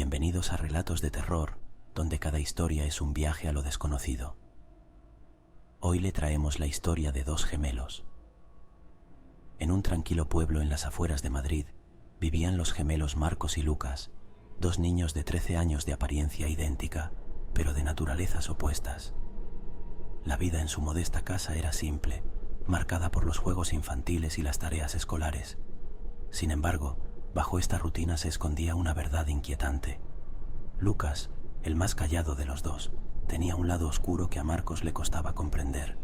Bienvenidos a Relatos de Terror, donde cada historia es un viaje a lo desconocido. Hoy le traemos la historia de dos gemelos. En un tranquilo pueblo en las afueras de Madrid, vivían los gemelos Marcos y Lucas, dos niños de 13 años de apariencia idéntica, pero de naturalezas opuestas. La vida en su modesta casa era simple, marcada por los juegos infantiles y las tareas escolares. Sin embargo, bajo esta rutina se escondía una verdad inquietante. Lucas, el más callado de los dos, tenía un lado oscuro que a Marcos le costaba comprender.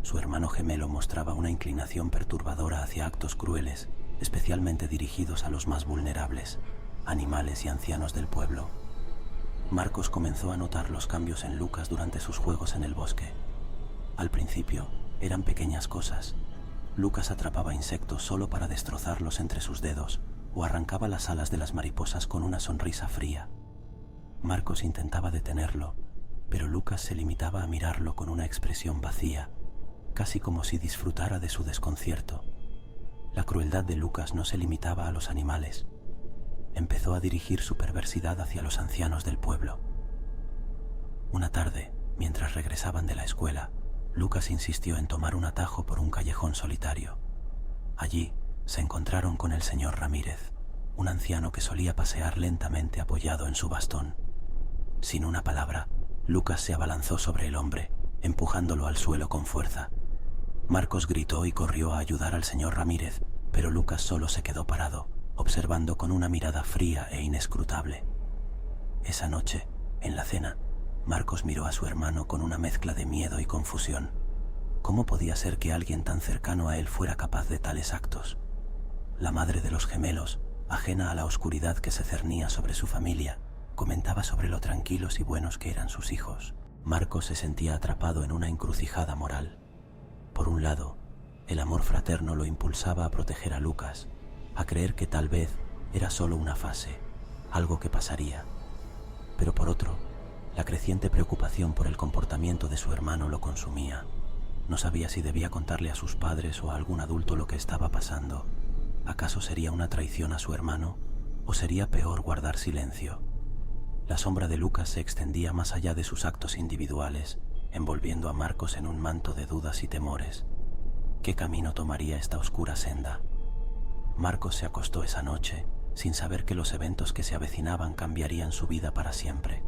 Su hermano gemelo mostraba una inclinación perturbadora hacia actos crueles, especialmente dirigidos a los más vulnerables, animales y ancianos del pueblo. Marcos comenzó a notar los cambios en Lucas durante sus juegos en el bosque. Al principio, eran pequeñas cosas. Lucas atrapaba insectos solo para destrozarlos entre sus dedos, o arrancaba las alas de las mariposas con una sonrisa fría. Marcos intentaba detenerlo, pero Lucas se limitaba a mirarlo con una expresión vacía, casi como si disfrutara de su desconcierto. La crueldad de Lucas no se limitaba a los animales. Empezó a dirigir su perversidad hacia los ancianos del pueblo. Una tarde, mientras regresaban de la escuela, Lucas insistió en tomar un atajo por un callejón solitario. Allí se encontraron con el señor Ramírez, un anciano que solía pasear lentamente apoyado en su bastón. Sin una palabra, Lucas se abalanzó sobre el hombre, empujándolo al suelo con fuerza. Marcos gritó y corrió a ayudar al señor Ramírez, pero Lucas solo se quedó parado, observando con una mirada fría e inescrutable. Esa noche, en la cena, Marcos miró a su hermano con una mezcla de miedo y confusión. ¿Cómo podía ser que alguien tan cercano a él fuera capaz de tales actos? La madre de los gemelos, ajena a la oscuridad que se cernía sobre su familia, comentaba sobre lo tranquilos y buenos que eran sus hijos. Marcos se sentía atrapado en una encrucijada moral. Por un lado, el amor fraterno lo impulsaba a proteger a Lucas, a creer que tal vez era solo una fase, algo que pasaría. Pero por otro, la creciente preocupación por el comportamiento de su hermano lo consumía. No sabía si debía contarle a sus padres o a algún adulto lo que estaba pasando. ¿Acaso sería una traición a su hermano? ¿O sería peor guardar silencio? La sombra de Lucas se extendía más allá de sus actos individuales, envolviendo a Marcos en un manto de dudas y temores. ¿Qué camino tomaría esta oscura senda? Marcos se acostó esa noche, sin saber que los eventos que se avecinaban cambiarían su vida para siempre.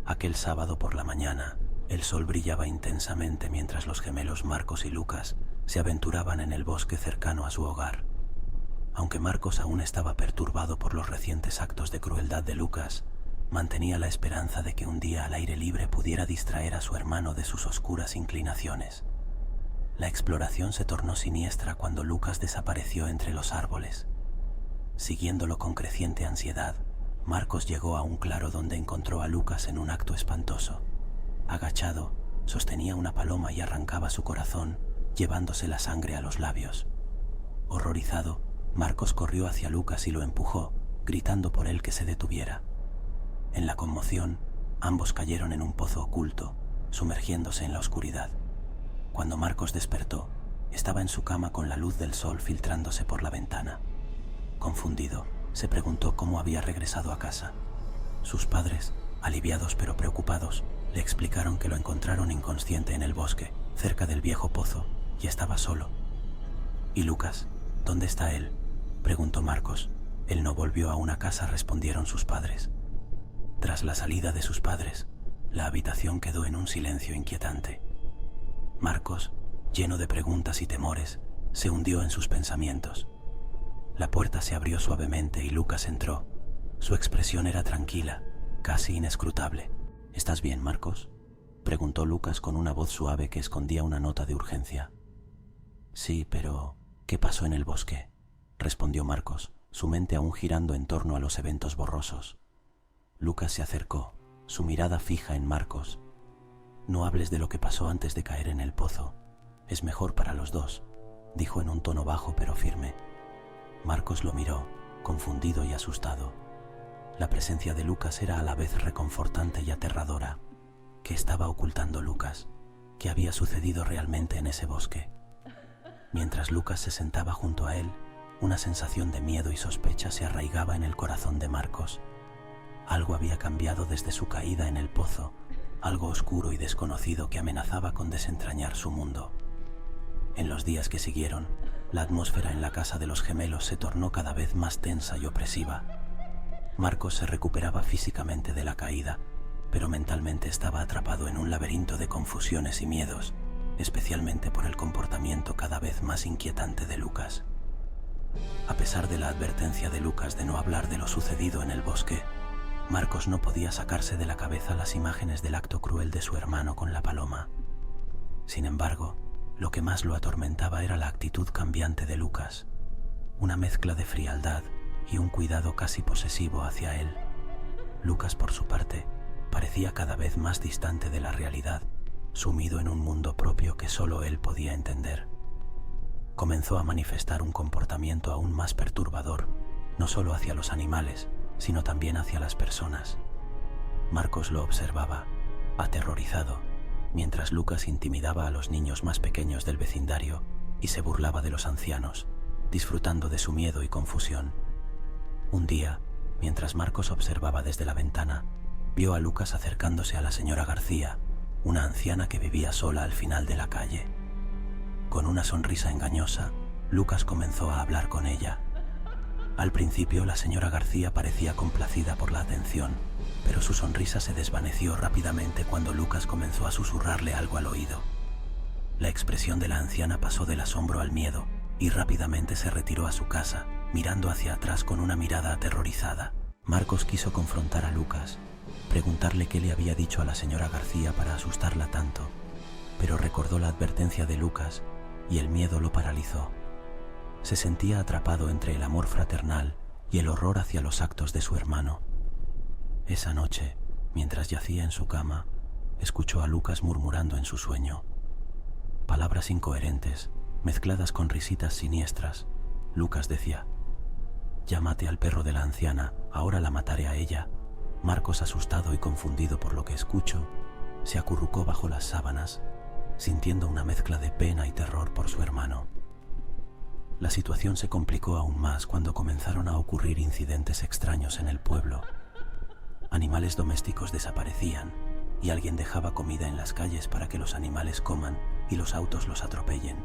Aquel sábado por la mañana, el sol brillaba intensamente mientras los gemelos Marcos y Lucas se aventuraban en el bosque cercano a su hogar. Aunque Marcos aún estaba perturbado por los recientes actos de crueldad de Lucas, mantenía la esperanza de que un día al aire libre pudiera distraer a su hermano de sus oscuras inclinaciones. La exploración se tornó siniestra cuando Lucas desapareció entre los árboles. Siguiéndolo con creciente ansiedad, Marcos llegó a un claro donde encontró a Lucas en un acto espantoso. Agachado, sostenía una paloma y arrancaba su corazón, llevándose la sangre a los labios. Horrorizado, Marcos corrió hacia Lucas y lo empujó, gritando por él que se detuviera. En la conmoción, ambos cayeron en un pozo oculto, sumergiéndose en la oscuridad. Cuando Marcos despertó, estaba en su cama con la luz del sol filtrándose por la ventana. Confundido, se preguntó cómo había regresado a casa. Sus padres, aliviados pero preocupados, le explicaron que lo encontraron inconsciente en el bosque, cerca del viejo pozo, y estaba solo. ¿Y Lucas? ¿Dónde está él?, preguntó Marcos. Él no volvió a una casa, respondieron sus padres. Tras la salida de sus padres, la habitación quedó en un silencio inquietante. Marcos, lleno de preguntas y temores, se hundió en sus pensamientos. La puerta se abrió suavemente y Lucas entró. Su expresión era tranquila, casi inescrutable. ¿Estás bien, Marcos?, preguntó Lucas con una voz suave que escondía una nota de urgencia. Sí, pero ¿qué pasó en el bosque?, respondió Marcos, su mente aún girando en torno a los eventos borrosos. Lucas se acercó, su mirada fija en Marcos. No hables de lo que pasó antes de caer en el pozo. Es mejor para los dos, dijo en un tono bajo pero firme. Marcos lo miró, confundido y asustado. La presencia de Lucas era a la vez reconfortante y aterradora. ¿Qué estaba ocultando Lucas? ¿Qué había sucedido realmente en ese bosque? Mientras Lucas se sentaba junto a él, una sensación de miedo y sospecha se arraigaba en el corazón de Marcos. Algo había cambiado desde su caída en el pozo, algo oscuro y desconocido que amenazaba con desentrañar su mundo. En los días que siguieron, la atmósfera en la casa de los gemelos se tornó cada vez más tensa y opresiva. Marcos se recuperaba físicamente de la caída, pero mentalmente estaba atrapado en un laberinto de confusiones y miedos, especialmente por el comportamiento cada vez más inquietante de Lucas. A pesar de la advertencia de Lucas de no hablar de lo sucedido en el bosque, Marcos no podía sacarse de la cabeza las imágenes del acto cruel de su hermano con la paloma. Sin embargo, lo que más lo atormentaba era la actitud cambiante de Lucas, una mezcla de frialdad y un cuidado casi posesivo hacia él. Lucas, por su parte, parecía cada vez más distante de la realidad, sumido en un mundo propio que solo él podía entender. Comenzó a manifestar un comportamiento aún más perturbador, no solo hacia los animales, sino también hacia las personas. Marcos lo observaba, aterrorizado, mientras Lucas intimidaba a los niños más pequeños del vecindario y se burlaba de los ancianos, disfrutando de su miedo y confusión. Un día, mientras Marcos observaba desde la ventana, vio a Lucas acercándose a la señora García, una anciana que vivía sola al final de la calle. Con una sonrisa engañosa, Lucas comenzó a hablar con ella. Al principio, la señora García parecía complacida por la atención, pero su sonrisa se desvaneció rápidamente cuando Lucas comenzó a susurrarle algo al oído. La expresión de la anciana pasó del asombro al miedo y rápidamente se retiró a su casa, mirando hacia atrás con una mirada aterrorizada. Marcos quiso confrontar a Lucas, preguntarle qué le había dicho a la señora García para asustarla tanto, pero recordó la advertencia de Lucas y el miedo lo paralizó. Se sentía atrapado entre el amor fraternal y el horror hacia los actos de su hermano. Esa noche, mientras yacía en su cama, escuchó a Lucas murmurando en su sueño. Palabras incoherentes, mezcladas con risitas siniestras. Lucas decía: «Ya maté al perro de la anciana, ahora la mataré a ella». Marcos, asustado y confundido por lo que escuchó, se acurrucó bajo las sábanas, sintiendo una mezcla de pena y terror por su hermano. La situación se complicó aún más cuando comenzaron a ocurrir incidentes extraños en el pueblo. Animales domésticos desaparecían y alguien dejaba comida en las calles para que los animales coman y los autos los atropellen.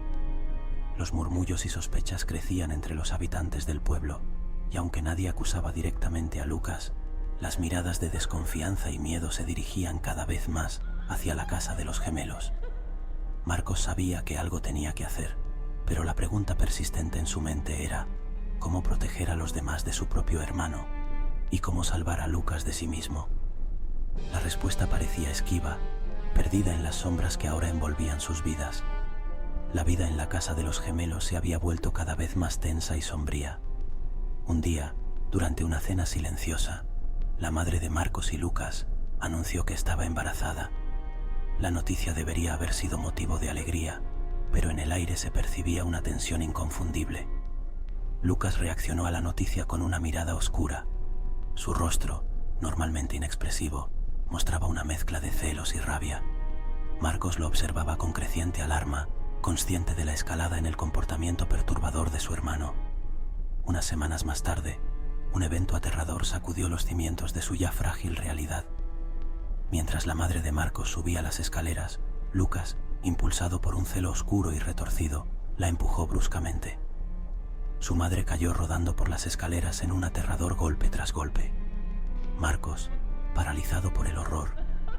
Los murmullos y sospechas crecían entre los habitantes del pueblo, y aunque nadie acusaba directamente a Lucas, las miradas de desconfianza y miedo se dirigían cada vez más hacia la casa de los gemelos. Marcos sabía que algo tenía que hacer, pero la pregunta persistente en su mente era cómo proteger a los demás de su propio hermano y cómo salvar a Lucas de sí mismo. La respuesta parecía esquiva, perdida en las sombras que ahora envolvían sus vidas. La vida en la casa de los gemelos se había vuelto cada vez más tensa y sombría. Un día, durante una cena silenciosa, la madre de Marcos y Lucas anunció que estaba embarazada. La noticia debería haber sido motivo de alegría, pero en el aire se percibía una tensión inconfundible. Lucas reaccionó a la noticia con una mirada oscura. Su rostro, normalmente inexpresivo, mostraba una mezcla de celos y rabia. Marcos lo observaba con creciente alarma, consciente de la escalada en el comportamiento perturbador de su hermano. Unas semanas más tarde, un evento aterrador sacudió los cimientos de su ya frágil realidad. Mientras la madre de Marcos subía las escaleras, Lucas, impulsado por un celo oscuro y retorcido, la empujó bruscamente. Su madre cayó rodando por las escaleras en un aterrador golpe tras golpe. Marcos, paralizado por el horror,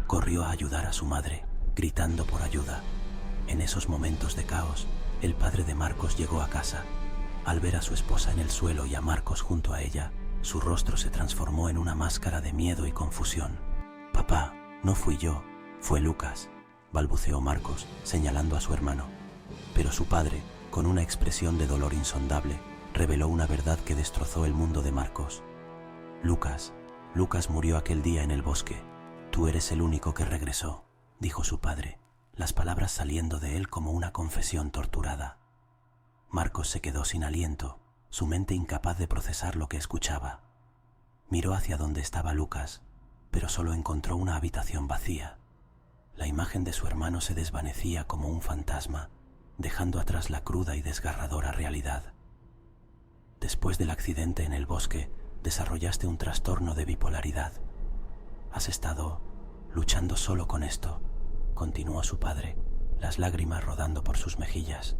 corrió a ayudar a su madre, gritando por ayuda. En esos momentos de caos, el padre de Marcos llegó a casa. Al ver a su esposa en el suelo y a Marcos junto a ella, su rostro se transformó en una máscara de miedo y confusión. «Papá, no fui yo, fue Lucas», balbuceó Marcos, señalando a su hermano. Pero su padre, con una expresión de dolor insondable, reveló una verdad que destrozó el mundo de Marcos. Lucas murió aquel día en el bosque. Tú eres el único que regresó», dijo su padre, las palabras saliendo de él como una confesión torturada. Marcos se quedó sin aliento, su mente incapaz de procesar lo que escuchaba. Miró hacia donde estaba Lucas, pero solo encontró una habitación vacía. La imagen de su hermano se desvanecía como un fantasma, dejando atrás la cruda y desgarradora realidad. «Después del accidente en el bosque, desarrollaste un trastorno de bipolaridad», Has estado luchando solo con esto, continuó su padre, las lágrimas rodando por sus mejillas.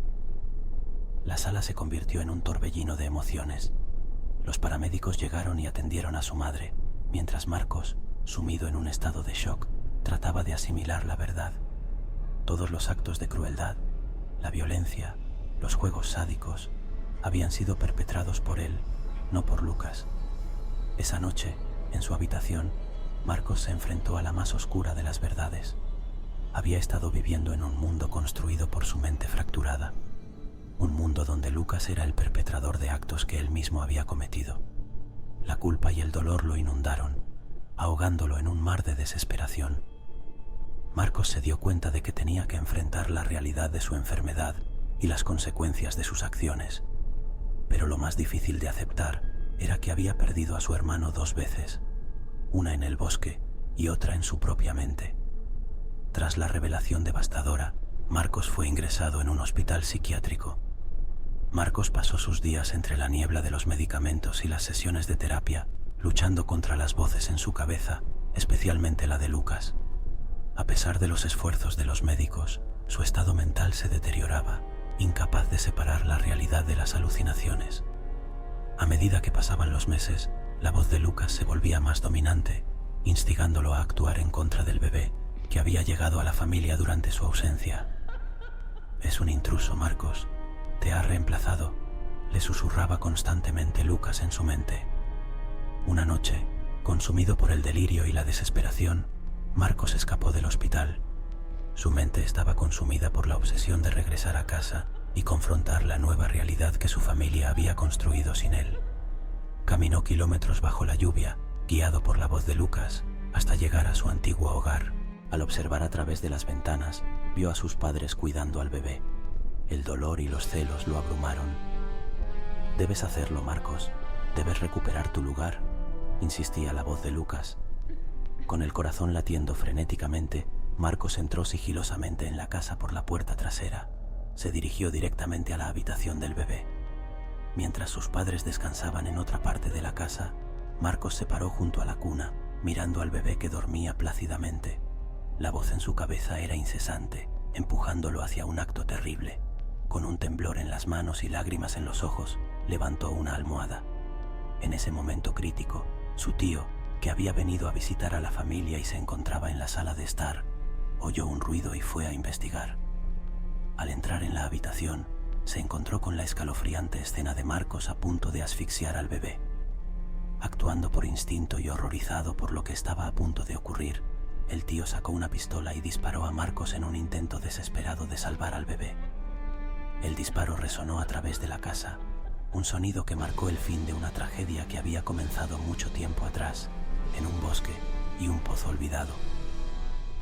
La sala se convirtió en un torbellino de emociones. Los paramédicos llegaron y atendieron a su madre, mientras Marcos, sumido en un estado de shock, trataba de asimilar la verdad. Todos los actos de crueldad, la violencia, los juegos sádicos, habían sido perpetrados por él, no por Lucas. Esa noche, en su habitación, Marcos se enfrentó a la más oscura de las verdades. Había estado viviendo en un mundo construido por su mente fracturada, un mundo donde Lucas era el perpetrador de actos que él mismo había cometido. La culpa y el dolor lo inundaron, ahogándolo en un mar de desesperación. Marcos se dio cuenta de que tenía que enfrentar la realidad de su enfermedad y las consecuencias de sus acciones. Pero lo más difícil de aceptar era que había perdido a su hermano 2 veces, una en el bosque y otra en su propia mente. Tras la revelación devastadora, Marcos fue ingresado en un hospital psiquiátrico. Marcos pasó sus días entre la niebla de los medicamentos y las sesiones de terapia, luchando contra las voces en su cabeza, especialmente la de Lucas. A pesar de los esfuerzos de los médicos, su estado mental se deterioraba, incapaz de separar la realidad de las alucinaciones. A medida que pasaban los meses, la voz de Lucas se volvía más dominante, instigándolo a actuar en contra del bebé, que había llegado a la familia durante su ausencia. «Es un intruso, Marcos. Te ha reemplazado», le susurraba constantemente Lucas en su mente. Una noche, consumido por el delirio y la desesperación, Marcos escapó del hospital. Su mente estaba consumida por la obsesión de regresar a casa y confrontar la nueva realidad que su familia había construido sin él. Caminó kilómetros bajo la lluvia, guiado por la voz de Lucas, hasta llegar a su antiguo hogar. Al observar a través de las ventanas, vio a sus padres cuidando al bebé. El dolor y los celos lo abrumaron. «Debes hacerlo, Marcos. Debes recuperar tu lugar», insistía la voz de Lucas. Con el corazón latiendo frenéticamente, Marcos entró sigilosamente en la casa por la puerta trasera. Se dirigió directamente a la habitación del bebé. Mientras sus padres descansaban en otra parte de la casa, Marcos se paró junto a la cuna, mirando al bebé que dormía plácidamente. La voz en su cabeza era incesante, empujándolo hacia un acto terrible. Con un temblor en las manos y lágrimas en los ojos, levantó una almohada. En ese momento crítico, su tío, que había venido a visitar a la familia y se encontraba en la sala de estar, oyó un ruido y fue a investigar. Al entrar en la habitación, se encontró con la escalofriante escena de Marcos a punto de asfixiar al bebé. Actuando por instinto y horrorizado por lo que estaba a punto de ocurrir, el tío sacó una pistola y disparó a Marcos en un intento desesperado de salvar al bebé. El disparo resonó a través de la casa, un sonido que marcó el fin de una tragedia que había comenzado mucho tiempo atrás, en un bosque y un pozo olvidado.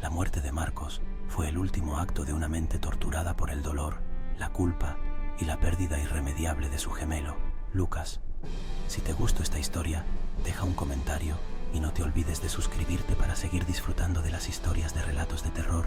La muerte de Marcos fue el último acto de una mente torturada por el dolor, la culpa y la pérdida irremediable de su gemelo, Lucas. Si te gustó esta historia, deja un comentario y no te olvides de suscribirte para seguir disfrutando de las historias de relatos de terror